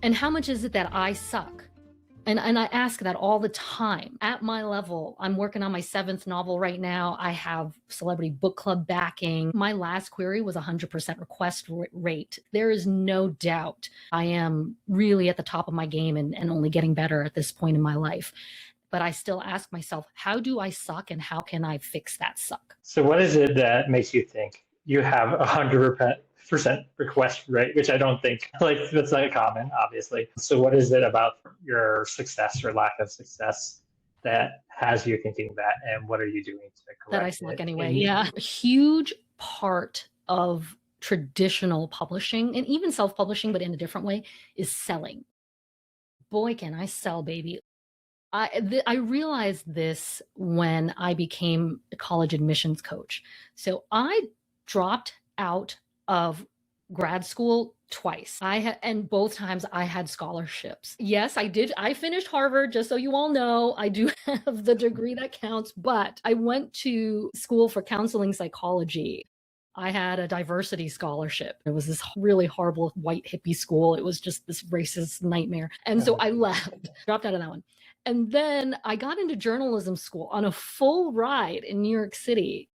And how much is it that I suck? And I ask that all the time. At my level, I'm working on my 7th novel right now. I have celebrity book club backing. My last query was 100% request rate. There is no doubt I am really at the top of my game and only getting better at this point in my life. But I still ask myself, how do I suck and how can I fix that suck? So what is it that makes you think you have 100% request rate, which I don't think, like, that's not common, obviously. So what is it about your success or lack of success that has you thinking that, and what are you doing to correct that I it? suck anyway. Yeah. A huge part of traditional publishing and even self-publishing, but in a different way, is selling. Boy, can I sell, baby. I realized this when I became a college admissions coach. So I dropped out of grad school twice. And both times I had scholarships. Yes, I did. I finished Harvard, just so you all know. I do have the degree that counts, but I went to school for counseling psychology. I had a diversity scholarship. It was this really horrible white hippie school. It was just this racist nightmare. And so I left, dropped out of that one. And then I got into journalism school on a full ride in New York City.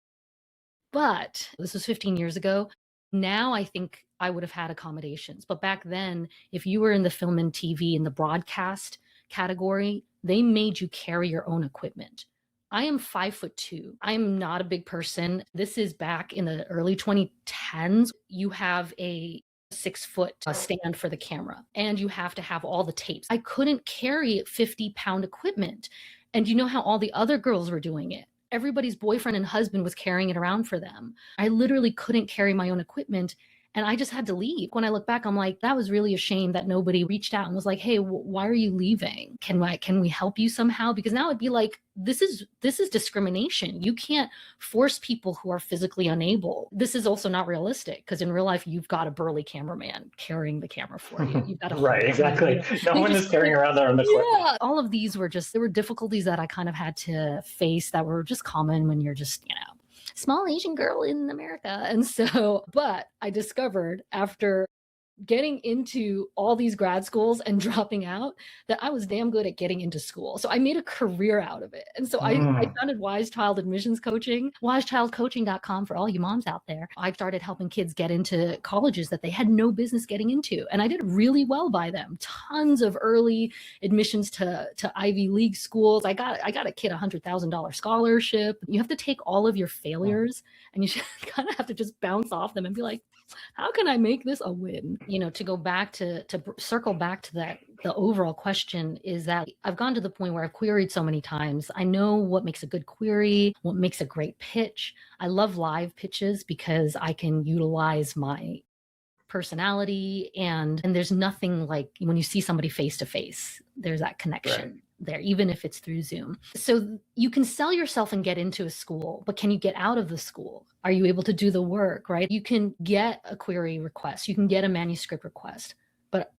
But this was 15 years ago. Now I think I would have had accommodations. But back then, if you were in the film and TV in the broadcast category, they made you carry your own equipment. I am 5'2". I am not a big person. This is back in the early 2010s. You have a 6-foot stand for the camera, and you have to have all the tapes. I couldn't carry 50-pound equipment. And you know how all the other girls were doing it? Everybody's boyfriend and husband was carrying it around for them. I literally couldn't carry my own equipment. And I just had to leave. When I look back, I'm like, that was really a shame that nobody reached out and was like, hey, why are you leaving? Can we help you somehow? Because now it'd be like, this is discrimination. You can't force people who are physically unable. This is also not realistic, because in real life, you've got a burly cameraman carrying the camera for you. You've got right, exactly. No one is carrying around their own equipment. Yeah, all of these were there were difficulties that I kind of had to face that were just common when you're just, small Asian girl in America. And so, but I discovered after getting into all these grad schools and dropping out that I was damn good at getting into school. So I made a career out of it. And so I founded Wise Child Admissions Coaching, wisechildcoaching.com for all you moms out there. I started helping kids get into colleges that they had no business getting into. And I did really well by them. Tons of early admissions to Ivy League schools. I got a kid $100,000 scholarship. You have to take all of your failures and you kind of have to just bounce off them and be like, how can I make this a win? To go back to circle back to that, the overall question is that I've gone to the point where I've queried so many times. I know what makes a good query, what makes a great pitch. I love live pitches because I can utilize my personality and there's nothing like when you see somebody face to face, there's that connection there, even if it's through Zoom. So you can sell yourself and get into a school, but can you get out of the school? Are you able to do the work, right? You can get a query request, you can get a manuscript request, but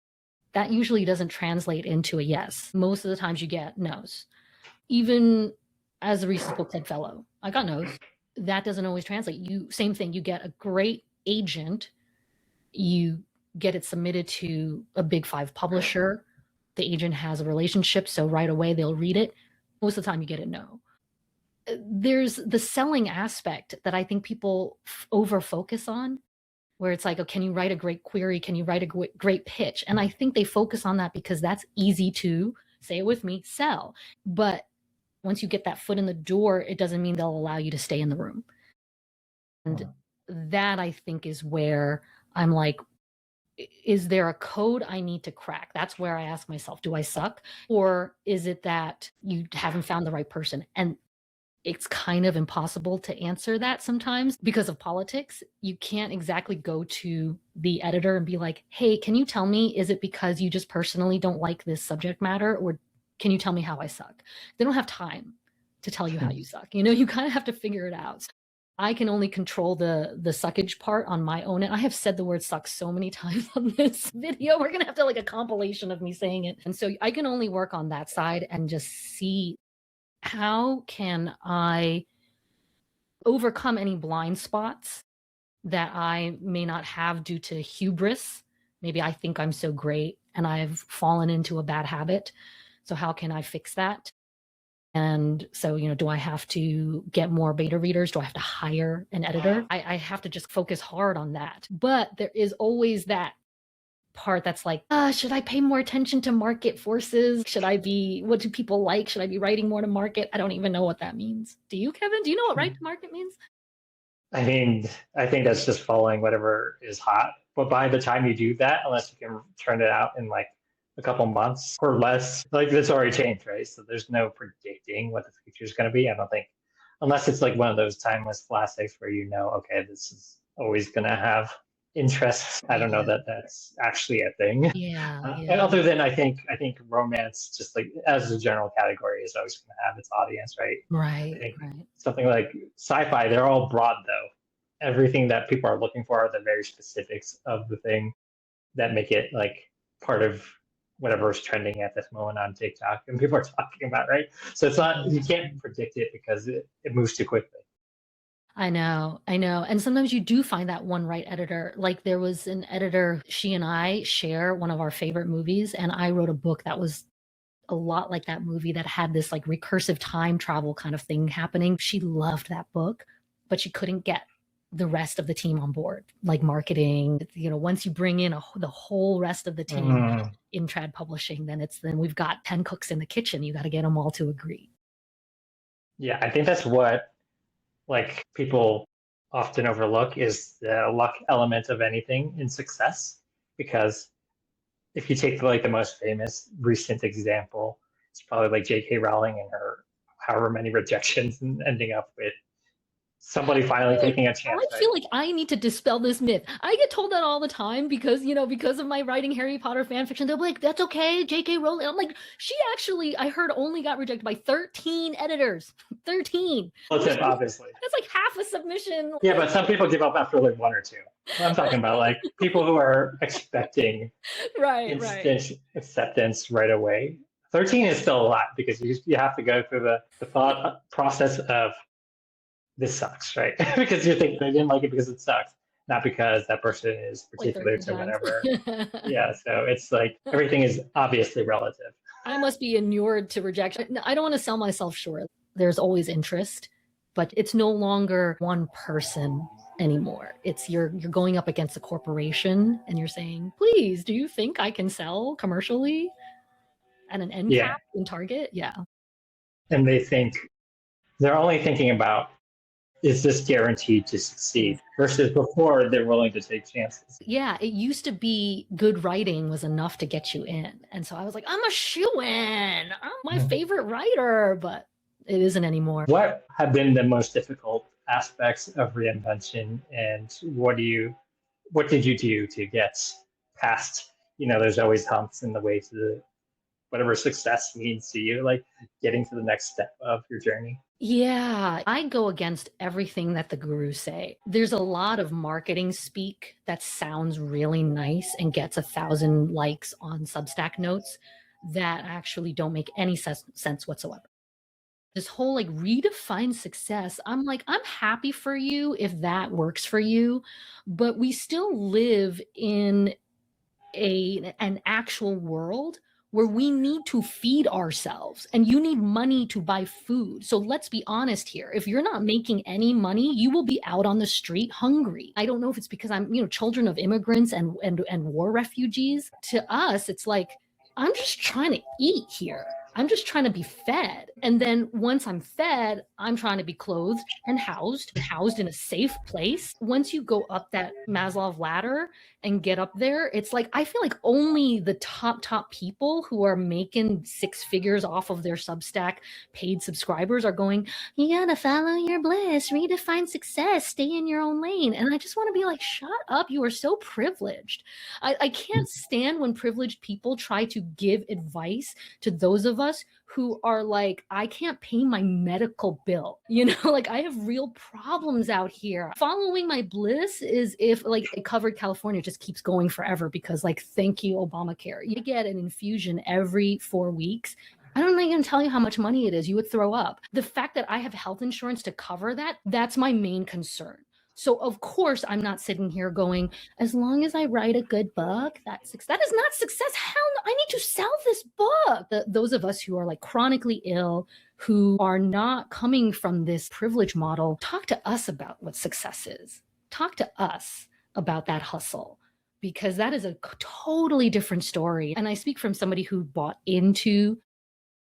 that usually doesn't translate into a yes. Most of the times you get no's. Even as a Reese's Book Club fellow, I got no's. That doesn't always translate. Same thing, you get a great agent, you get it submitted to a big 5 publisher. The agent has a relationship, so right away they'll read it. Most of the time you get a no. There's the selling aspect that I think people over focus on, where it's like, oh, can you write a great query? Can you write a great pitch? And I think they focus on that because that's easy to, say it with me, sell. But once you get that foot in the door, it doesn't mean they'll allow you to stay in the room. And that, I think, is where I'm like, is there a code I need to crack? That's where I ask myself, do I suck? Or is it that you haven't found the right person? And it's kind of impossible to answer that sometimes because of politics. You can't exactly go to the editor and be like, hey, can you tell me, is it because you just personally don't like this subject matter? Or can you tell me how I suck? They don't have time to tell you how you suck. You kind of have to figure it out. I can only control the suckage part on my own. And I have said the word suck so many times on this video. We're going to have to like a compilation of me saying it. And so I can only work on that side and just see how can I overcome any blind spots that I may not have due to hubris. Maybe I think I'm so great and I've fallen into a bad habit. So how can I fix that? And so, do I have to get more beta readers? Do I have to hire an editor? I have to just focus hard on that. But there is always that part that's like, should I pay more attention to market forces? What do people like? Should I be writing more to market? I don't even know what that means. Do you, Kevin? Do you know what write to market means? I mean, I think that's just following whatever is hot. But by the time you do that, unless you can turn it out in like a couple months or less, like it's already changed, right? So there's no predicting what the future is going to be. I don't think, unless it's like one of those timeless classics where okay, this is always going to have interest. I don't know that that's actually a thing. Yeah. Other than I think romance, just like as a general category, is always going to have its audience, right? Right. Something like sci-fi, they're all broad though. Everything that people are looking for are the very specifics of the thing that make it like part of whatever is trending at this moment on TikTok and people are talking about, right? So it's not, you can't predict it because it moves too quickly. I know. And sometimes you do find that one right editor. Like there was an editor, she and I share one of our favorite movies, and I wrote a book that was a lot like that movie that had this like recursive time travel kind of thing happening. She loved that book, but she couldn't get the rest of the team on board, like marketing. Once you bring in the whole rest of the team in trad publishing, then we've got 10 cooks in the kitchen. You got to get them all to agree. Yeah, I think that's what like people often overlook is the luck element of anything in success. Because if you take like the most famous recent example, it's probably like J.K. Rowling and her however many rejections and ending up with somebody finally taking a chance. I feel like I need to dispel this myth. I get told that all the time because of my writing Harry Potter fan fiction. They'll be like, that's okay, J.K. Rowling. I'm like, she actually, I heard, only got rejected by 13 editors. 13. Obviously. That's like half a submission. Yeah, but some people give up after like one or two. I'm talking about like people who are expecting instant acceptance right away. 13 is still a lot because you have to go through the thought process of this sucks, right? Because you think they didn't like it because it sucks, not because that person is particular to whatever. Yeah, so it's like everything is obviously relative. I must be inured to rejection. I don't want to sell myself short. There's always interest, but it's no longer one person anymore. It's you're going up against a corporation and you're saying, please, do you think I can sell commercially at an end cap in Target? Yeah. And they're only thinking about, is this guaranteed to succeed? Versus before, they're willing to take chances. Yeah, it used to be good writing was enough to get you in. And so I was like, I'm a shoo-in. I'm my favorite writer, but it isn't anymore. What have been the most difficult aspects of reinvention, and what did you do to get past, there's always humps in the way to whatever success means to you, like getting to the next step of your journey? Yeah, I go against everything that the gurus say. There's a lot of marketing speak that sounds really nice and gets 1,000 likes on Substack notes that actually don't make any sense whatsoever. This whole like redefine success, I'm like, I'm happy for you if that works for you, but we still live in an actual world where we need to feed ourselves and you need money to buy food. So let's be honest here. If you're not making any money, you will be out on the street hungry. I don't know if it's because I'm, children of immigrants and war refugees. To us, it's like, I'm just trying to eat here. I'm just trying to be fed. And then once I'm fed, I'm trying to be clothed and housed in a safe place. Once you go up that Maslow ladder and get up there, it's like, I feel like only the top people who are making 6 figures off of their Substack paid subscribers are going, you gotta follow your bliss, redefine success, stay in your own lane. And I just want to be like, shut up. You are so privileged. I can't stand when privileged people try to give advice to those of us who are like, I can't pay my medical bill. Like I have real problems out here. Following my bliss is if like it covered California just keeps going forever because like, thank you, Obamacare. You get an infusion every 4 weeks. I don't even tell you how much money it is. You would throw up. The fact that I have health insurance to cover that, that's my main concern. So of course, I'm not sitting here going, as long as I write a good book, that is not success. Hell no, I need to sell this book. Those of us who are like chronically ill, who are not coming from this privilege model, talk to us about what success is. Talk to us about that hustle, because that is a totally different story. And I speak from somebody who bought into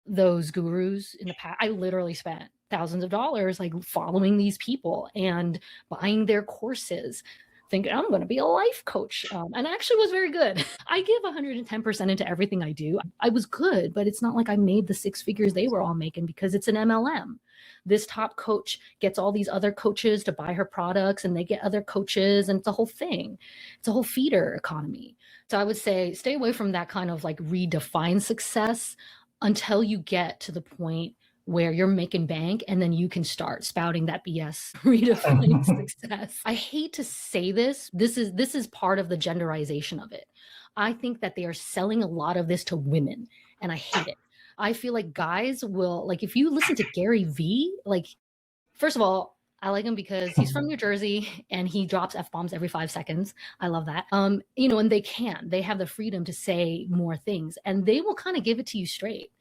those gurus in the past. I literally spent thousands of dollars like following these people and buying their courses, thinking I'm going to be a life coach. And I actually was very good. I give 110% into everything I do. I was good, but it's not like I made the six figures they were all making because it's an MLM. This top coach gets all these other coaches to buy her products, and they get other coaches, and it's a whole thing. It's a whole feeder economy. So I would say stay away from that kind of like redefine success until you get to the point where you're making bank, and then you can start spouting that BS redefining success. I hate to say this. This is part of the genderization of it. I think that they are selling a lot of this to women, and I hate it. I feel like guys will, like, if you listen to Gary Vee, like, first of all, I like him because he's from New Jersey and he drops F-bombs every 5 seconds. I love that. And they have the freedom to say more things, and they will kind of give it to you straight.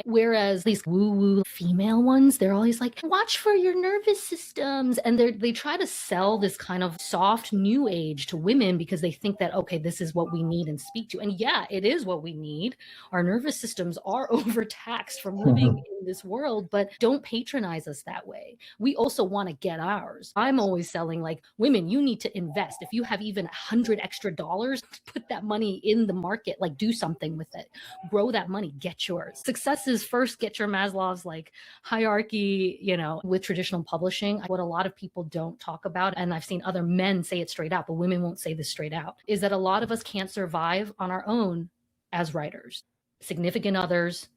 Whereas these woo-woo female ones, they're always like, watch for your nervous systems. And they try to sell this kind of soft new age to women because they think that, okay, this is what we need and speak to. And yeah, it is what we need. Our nervous systems are overtaxed from living in this world, but don't patronize us that way. We also want to get ours. I'm always selling like, women, you need to invest. If you have even $100 extra, put that money in the market, like do something with it, grow that money, get yours. Success is first get your Maslow's like hierarchy, with traditional publishing. What a lot of people don't talk about, and I've seen other men say it straight out, but women won't say this straight out, is that a lot of us can't survive on our own as writers. Significant others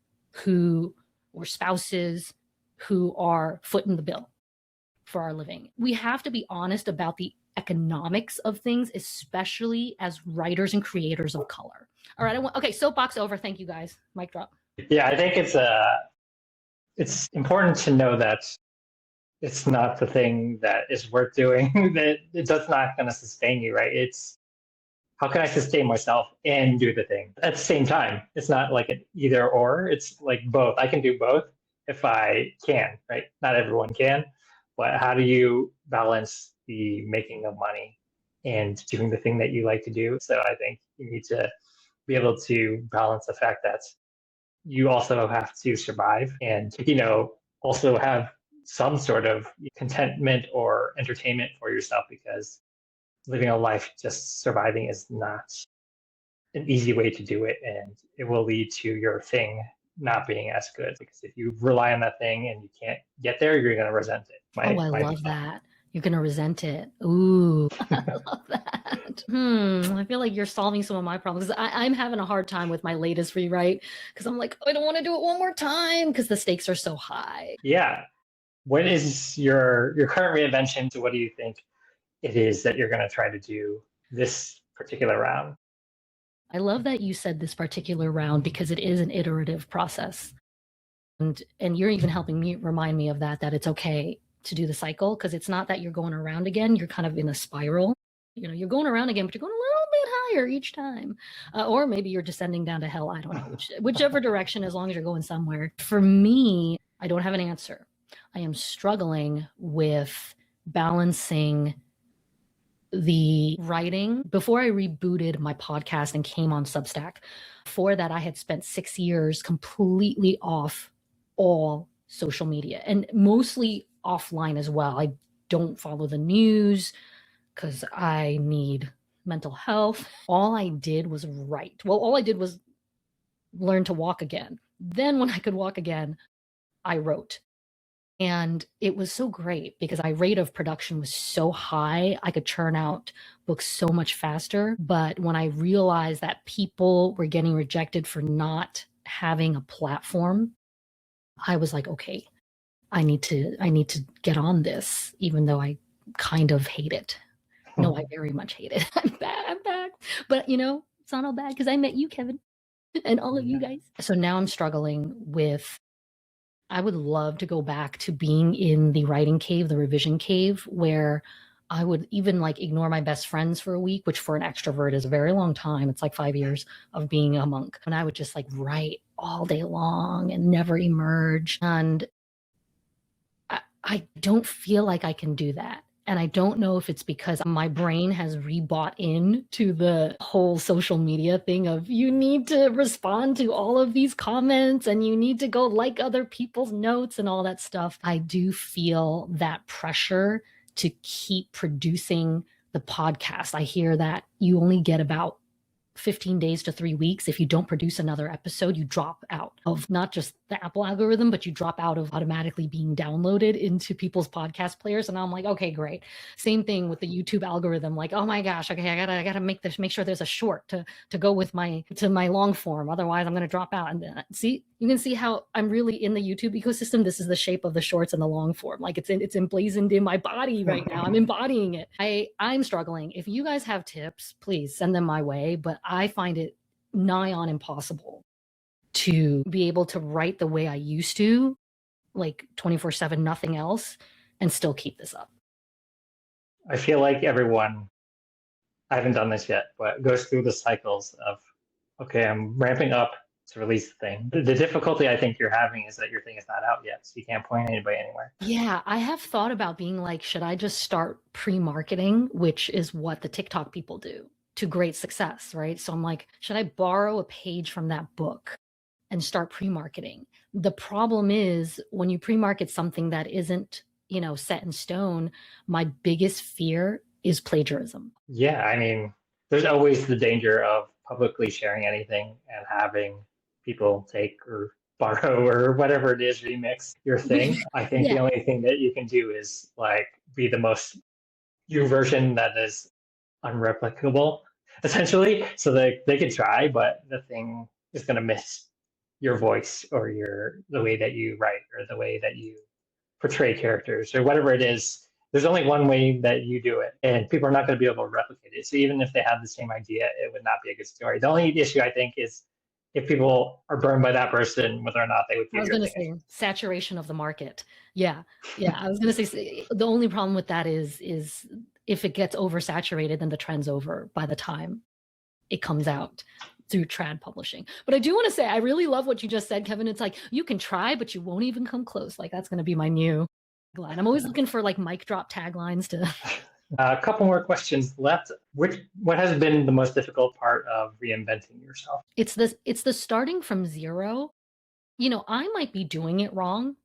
or spouses who are footing the bill for our living. We have to be honest about the economics of things, especially as writers and creators of color. All right. Okay. Soapbox over. Thank you guys. Mic drop. Yeah, I think it's important to know that it's not the thing that is worth doing, that it's not going to sustain you, right? It's how can I sustain myself and do the thing at the same time? It's not like an either or, it's like both. I can do both if I can, right? Not everyone can, but how do you balance the making of money and doing the thing that you like to do? So I think you need to be able to balance the fact that you also have to survive and, also have some sort of contentment or entertainment for yourself, because living a life just surviving is not an easy way to do it. And it will lead to your thing not being as good, because if you rely on that thing and you can't get there, you're going to resent it. I love that. You're going to resent it. Ooh, I love that. I feel like you're solving some of my problems. I'm having a hard time with my latest rewrite because I'm like, I don't want to do it one more time because the stakes are so high. Yeah. What is your current reinvention? So what do you think it is that you're going to try to do this particular round? I love that you said this particular round because it is an iterative process. And you're even helping me remind me of that it's okay to do the cycle, because it's not that you're going around again. You're kind of in a spiral. You're going around again, but you're going a little bit higher each time. Or maybe you're descending down to hell. I don't know, whichever direction, as long as you're going somewhere. For me, I don't have an answer. I am struggling with balancing the writing. Before I rebooted my podcast and came on Substack, before that, I had spent 6 years completely off all social media, and mostly offline as well. I don't follow the news because I need mental health. All I did was write. Well, all I did was learn to walk again. Then when I could walk again, I wrote. And it was so great because my rate of production was so high. I could churn out books so much faster. But when I realized that people were getting rejected for not having a platform, I was like, okay, I need to get on this, even though I kind of hate it. No, I very much hate it. I'm back. But it's not all bad because I met you, Kevin, and all of you guys. So now I'm struggling with, I would love to go back to being in the writing cave, the revision cave, where I would even like ignore my best friends for a week, which for an extrovert is a very long time. It's like 5 years of being a monk. And I would just like write all day long and never emerge. And I don't feel like I can do that. And I don't know if it's because my brain has rebought into the whole social media thing of you need to respond to all of these comments and you need to go like other people's notes and all that stuff. I do feel that pressure to keep producing the podcast. I hear that you only get about 15 days to 3 weeks. If you don't produce another episode, you drop out of not just the Apple algorithm, but you drop out of automatically being downloaded into people's podcast players. And I'm like, okay, great. Same thing with the YouTube algorithm. Like, oh my gosh, okay, I gotta make sure there's a short to go with my long form. Otherwise, I'm gonna drop out. And then see, you can see how I'm really in the YouTube ecosystem. This is the shape of the shorts and the long form. Like it's emblazoned in my body right now. I'm embodying it. I'm struggling. If you guys have tips, please send them my way. But I find it nigh on impossible to be able to write the way I used to, like 24/7, nothing else, and still keep this up. I feel like everyone, I haven't done this yet, but goes through the cycles of, okay, I'm ramping up to release the thing. The difficulty I think you're having is that your thing is not out yet, so you can't point anybody anywhere. Yeah, I have thought about being like, should I just start pre-marketing, which is what the TikTok people do to great success, right? So I'm like, should I borrow a page from that book and start pre-marketing? The problem is when you pre-market something that isn't, set in stone, my biggest fear is plagiarism. Yeah, I mean, there's always the danger of publicly sharing anything and having people take or borrow or whatever it is, remix your thing. I think the only thing that you can do is like be the most your version that is unreplicable, essentially. So they could try, but the thing is going to miss your voice or the way that you write or the way that you portray characters or whatever it is. There's only one way that you do it, and people are not going to be able to replicate it. So even if they have the same idea, it would not be a good story. The only issue I think is if people are burned by that person, whether or not they would. I was going to say saturation of the market. Yeah. I was going to say the only problem with that is if it gets oversaturated, then the trend's over by the time it comes out through trad publishing. But I do want to say, I really love what you just said, Kevin. It's like, you can try, but you won't even come close. Like that's going to be my new line. I'm always looking for like mic drop taglines to. A couple more questions left. What has been the most difficult part of reinventing yourself? It's the starting from zero. I might be doing it wrong.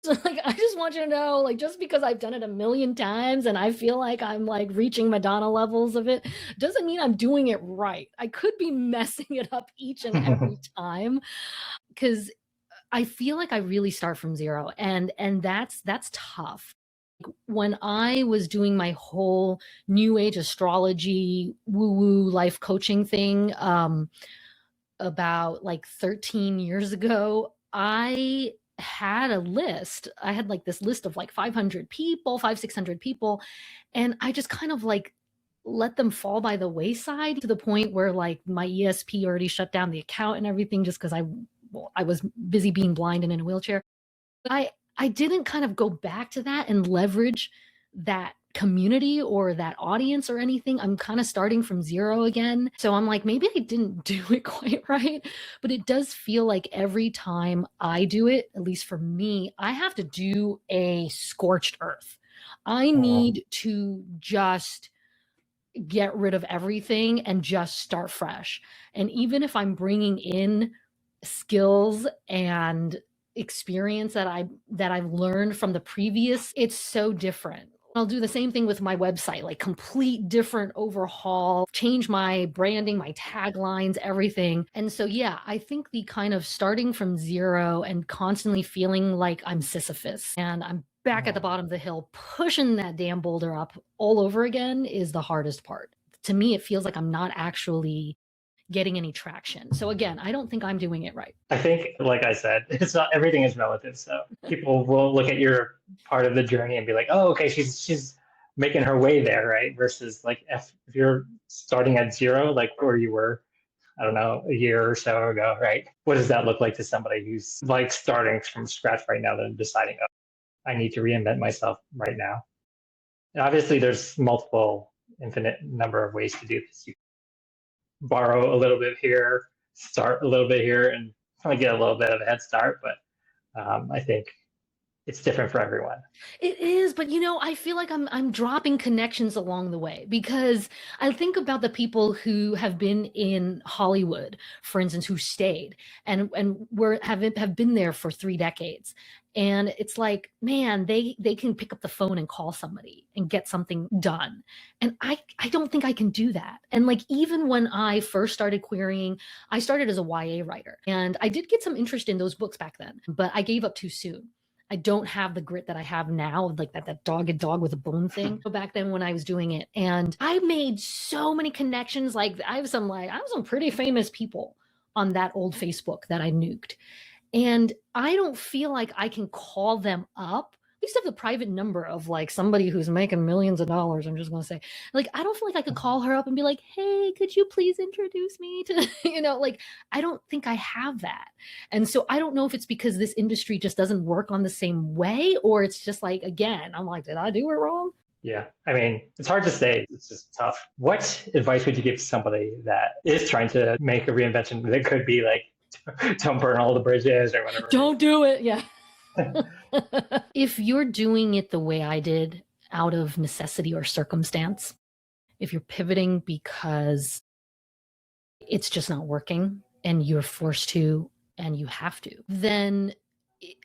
So like, I just want you to know, like, just because I've done it a million times and I feel like I'm like reaching Madonna levels of it, doesn't mean I'm doing it right. I could be messing it up each and every time because I feel like I really start from zero, and that's tough. When I was doing my whole new age astrology woo-woo life coaching thing about like 13 years ago, I had a list. I had like this list of like 500 people, 600 people. And I just kind of like let them fall by the wayside to the point where like my ESP already shut down the account and everything just because I was busy being blind and in a wheelchair. But I didn't kind of go back to that and leverage that community or that audience or anything. I'm kind of starting from zero again. So I'm like, maybe I didn't do it quite right, but it does feel like every time I do it, at least for me, I have to do a scorched earth. I need to just get rid of everything and just start fresh. And even if I'm bringing in skills and experience that I've learned from the previous, it's so different. I'll do the same thing with my website, like complete different overhaul, change my branding, my taglines, everything. And so, yeah, I think the kind of starting from zero and constantly feeling like I'm Sisyphus and I'm back at the bottom of the hill, pushing that damn boulder up all over again is the hardest part. To me, it feels like I'm not actually getting any traction. So again, I don't think I'm doing it right. I think, like I said, it's not, everything is relative. So people will look at your part of the journey and be like, oh, okay, she's making her way there, right? Versus like if you're starting at zero, like where you were I don't know, a year or so ago, right? What does that look like to somebody who's like starting from scratch right now, then deciding, oh, I need to reinvent myself right now? And obviously, there's multiple, infinite number of ways to do this. You borrow a little bit here, start a little bit here, and kind of get a little bit of a head start. But I think it's different for everyone. It is, but I feel like I'm dropping connections along the way because I think about the people who have been in Hollywood, for instance, who stayed and have been there for 3 decades. And it's like, man, they can pick up the phone and call somebody and get something done. And I don't think I can do that. And like even when I first started querying, I started as a YA writer and I did get some interest in those books back then, but I gave up too soon. I don't have the grit that I have now, like that dogged dog with a bone thing back then when I was doing it. And I made so many connections. Like I have some pretty famous people on that old Facebook that I nuked. And I don't feel like I can call them up. I used to have the private number of like somebody who's making millions of dollars. I'm just going to say, like, I don't feel like I could call her up and be like, hey, could you please introduce me to, like, I don't think I have that. And so I don't know if it's because this industry just doesn't work on the same way, or it's just like, again, I'm like, did I do it wrong? Yeah, I mean, it's hard to say. It's just tough. What advice would you give to somebody that is trying to make a reinvention that could be like, don't burn all the bridges or whatever? Don't do it. Yeah. If you're doing it the way I did out of necessity or circumstance, if you're pivoting because it's just not working and you're forced to and you have to, then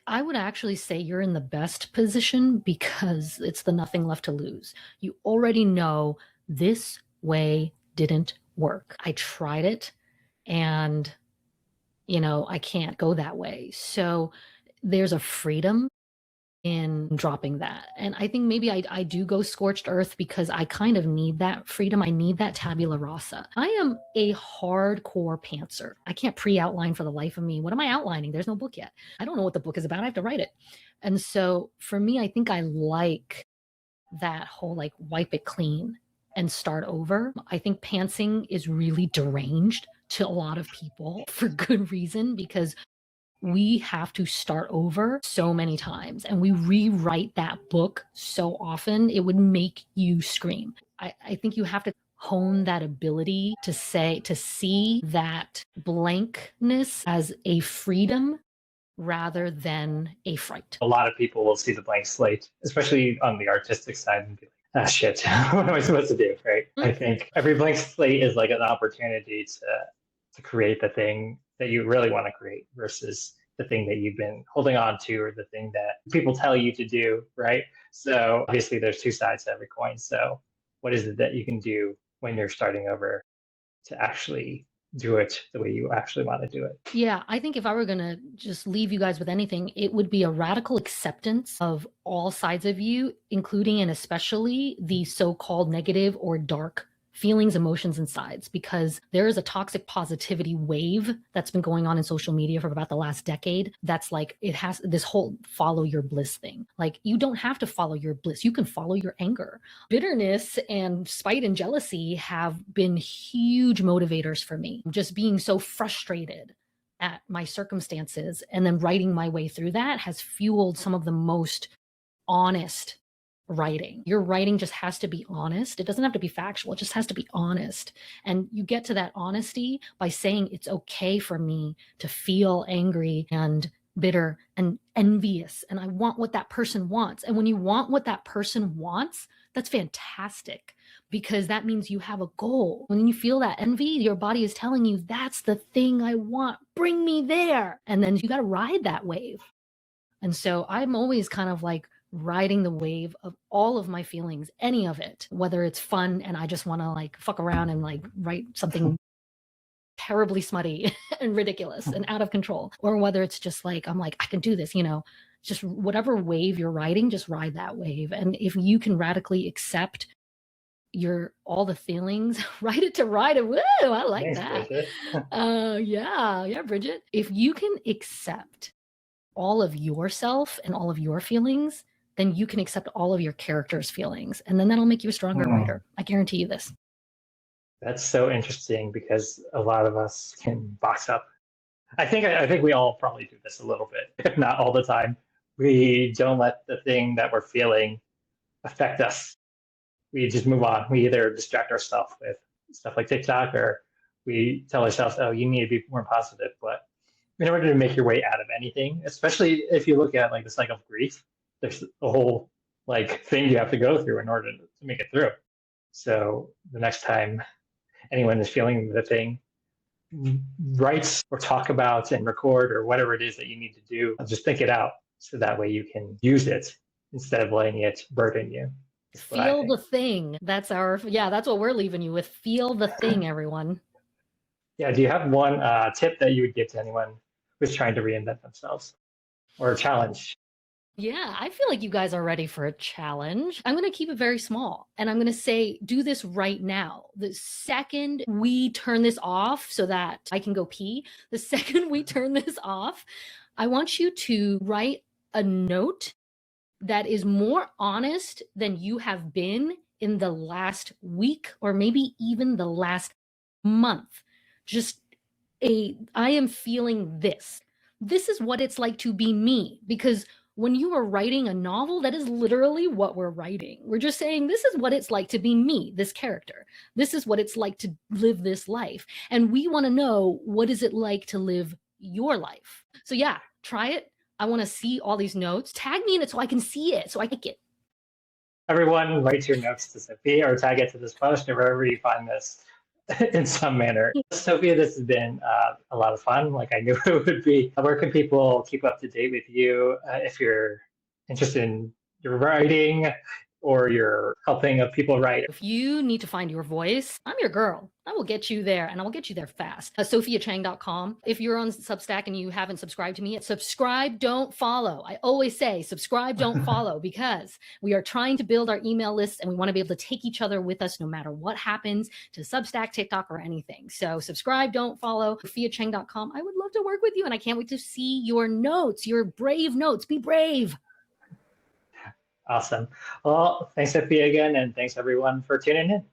I would actually say you're in the best position because it's the nothing left to lose. You already know this way didn't work. I tried it and, I can't go that way. So there's a freedom in dropping that. And I think maybe I do go scorched earth because I kind of need that freedom. I need that tabula rasa. I am a hardcore pantser. I can't pre-outline for the life of me. What am I outlining? There's no book yet. I don't know what the book is about. I have to write it. And so for me, I think I like that whole like wipe it clean and start over. I think pantsing is really deranged to a lot of people for good reason because we have to start over so many times and we rewrite that book so often, it would make you scream. I think you have to hone that ability to see that blankness as a freedom rather than a fright. A lot of people will see the blank slate, especially on the artistic side, and be like, ah, shit, what am I supposed to do, right? Mm-hmm. I think every blank slate is like an opportunity to create the thing that you really want to create versus the thing that you've been holding on to or the thing that people tell you to do, right? So obviously there's two sides to every coin. So what is it that you can do when you're starting over to actually do it the way you actually want to do it? Yeah, I think if I were going to just leave you guys with anything, it would be a radical acceptance of all sides of you, including and especially the so-called negative or dark feelings, emotions, and sides, because there is a toxic positivity wave that's been going on in social media for about the last decade. That's like, it has this whole follow your bliss thing. Like, you don't have to follow your bliss. You can follow your anger. Bitterness and spite and jealousy have been huge motivators for me. Just being so frustrated at my circumstances and then writing my way through that has fueled some of the most honest writing. Your writing just has to be honest. It doesn't have to be factual. It just has to be honest. And you get to that honesty by saying it's okay for me to feel angry and bitter and envious. And I want what that person wants. And when you want what that person wants, that's fantastic because that means you have a goal. When you feel that envy, your body is telling you that's the thing I want. Bring me there. And then you got to ride that wave. And so I'm always kind of like riding the wave of all of my feelings, any of it, whether it's fun and I just want to like fuck around and like write something terribly smutty and ridiculous and out of control, or whether it's just like, I'm like, I can do this, just whatever wave you're riding, just ride that wave. And if you can radically accept all the feelings, write it to ride it. Woo, I like that. Yeah, Bridget. If you can accept all of yourself and all of your feelings, then you can accept all of your character's feelings. And then that'll make you a stronger writer. I guarantee you this. That's so interesting because a lot of us can box up. I think we all probably do this a little bit, if not all the time. We don't let the thing that we're feeling affect us. We just move on. We either distract ourselves with stuff like TikTok, or we tell ourselves, oh, you need to be more positive. But in order to make your way out of anything, especially if you look at like the cycle of grief, there's a whole like thing you have to go through in order to make it through. So the next time anyone is feeling the thing, write or talk about and record or whatever it is that you need to do, just think it out so that way you can use it instead of letting it burden you. That's what I Feel think. the thing. That's that's what we're leaving you with. Feel the thing, everyone. Yeah. Do you have one tip that you would give to anyone who's trying to reinvent themselves or a challenge? Yeah, I feel like you guys are ready for a challenge. I'm going to keep it very small and I'm going to say, do this right now. The second we turn this off so that I can go pee, the second we turn this off, I want you to write a note that is more honest than you have been in the last week or maybe even the last month. Just I am feeling this. This is what it's like to be me. Because when you are writing a novel, that is literally what we're writing. We're just saying, this is what it's like to be me, this character. This is what it's like to live this life. And we want to know, what is it like to live your life? So yeah, try it. I want to see all these notes. Tag me in it so I can see it, so I can get. Everyone, write your notes to Sophia or tag it to this post or wherever you find this in some manner. Sophia, this has been a lot of fun, like I knew it would be. Where can people keep up to date with you if you're interested in your writing or you're helping people write? If you need to find your voice, I'm your girl. I will get you there, and I will get you there fast. SophiaChang.com. If you're on Substack and you haven't subscribed to me, subscribe, don't follow. I always say subscribe, don't follow, because we are trying to build our email list and we want to be able to take each other with us no matter what happens to Substack, TikTok, or anything. So subscribe, don't follow. SophiaChang.com. I would love to work with you, and I can't wait to see your notes, your brave notes. Be brave. Awesome. Well, thanks, Sophia, again, and thanks everyone for tuning in.